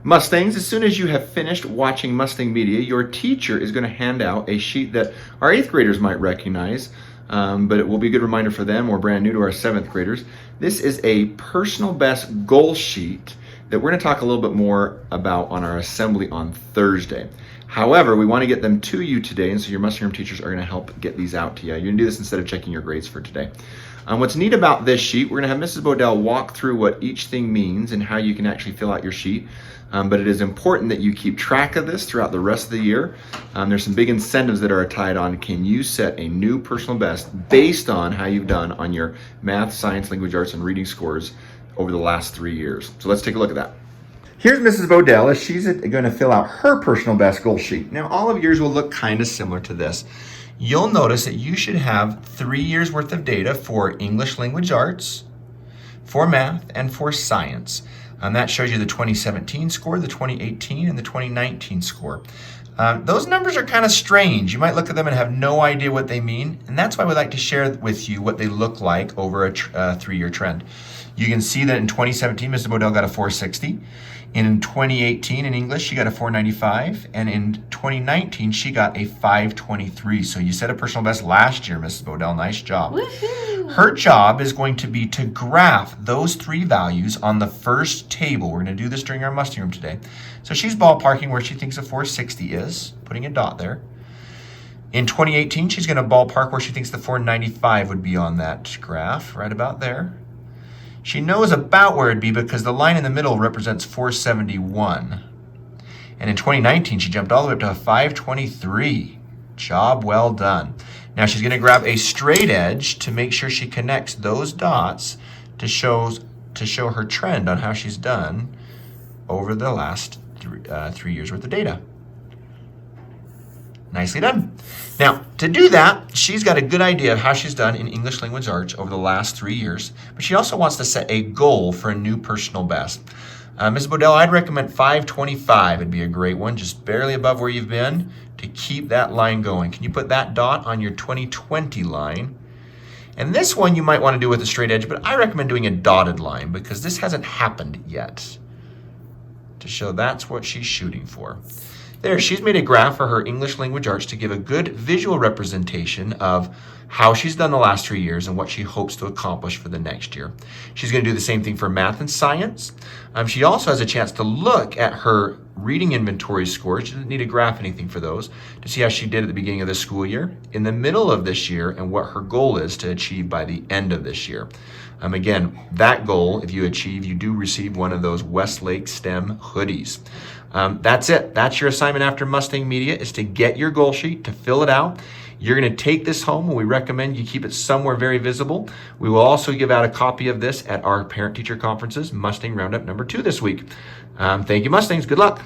Mustangs, as soon as you have finished watching Mustang Media, your teacher is going to hand out a sheet that our 8th graders might recognize, but it will be a good reminder for them or brand new to our 7th graders. This is a personal best goal sheet that we're going to talk a little bit more about on our assembly on Thursday. However, we want to get them to you today, and so your Mustang Room teachers are going to help get these out to you. You're going to do this instead of checking your grades for today. What's neat about this sheet, we're going to have Mrs. Bodell walk through what each thing means and how you can actually fill out your sheet. But it is important that you keep track of this throughout the rest of the year. There's some big incentives that are tied on. Can you set a new personal best based on how you've done on your math, science, language arts, and reading scores over the last 3 years? So let's take a look at that. Here's Mrs. Bodell as she's going to fill out her personal best goal sheet. Now, all of yours will look kind of similar to this. You'll notice that you should have 3 years worth of data for English language arts, for math, and for science. That shows you the 2017 score, the 2018, and the 2019 score. Those numbers are kind of strange. You might look at them and have no idea what they mean, and that's why we like to share with you what they look like over a 3-year trend. You can see that in 2017, Mrs. Bodell got a 460. In 2018 in English, she got a 495. And in 2019, she got a 523. So you set a personal best last year, Mrs. Bodell. Nice job. Woohoo! Her job is going to be to graph those 3 values on the first table. We're going to do this during our Mustang Room today. So she's ballparking where she thinks a 460 is, putting a dot there. In 2018, she's going to ballpark where she thinks the 495 would be on that graph, right about there. She knows about where it'd be because the line in the middle represents 471. And in 2019, she jumped all the way up to a 523. Job well done. Now she's going to grab a straight edge to make sure she connects those dots to show her trend on how she's done over the last 3 years worth of data. Nicely done. Now, to do that, she's got a good idea of how she's done in English language arts over the last 3 years, but she also wants to set a goal for a new personal best. Ms. Bodell, I'd recommend 525 would be a great one, just barely above where you've been, to keep that line going. Can you put that dot on your 2020 line? And this one you might want to do with a straight edge, but I recommend doing a dotted line because this hasn't happened yet, to show that's what she's shooting for. There, she's made a graph for her English language arts to give a good visual representation of how she's done the last 3 years and what she hopes to accomplish for the next year. She's going to do the same thing for math and science. She also has a chance to look at her reading inventory scores. She doesn't need to graph anything for those to see how she did at the beginning of the school year, in the middle of this year, and what her goal is to achieve by the end of this year. Again, that goal, if you achieve, you do receive one of those Westlake STEM hoodies. That's it. That's your assignment after Mustang Media, is to get your goal sheet, to fill it out. You're going to take this home, and we recommend you keep it somewhere very visible. We will also give out a copy of this at our parent-teacher conferences, Mustang Roundup number 2 this week. Thank you, Mustangs. Good luck.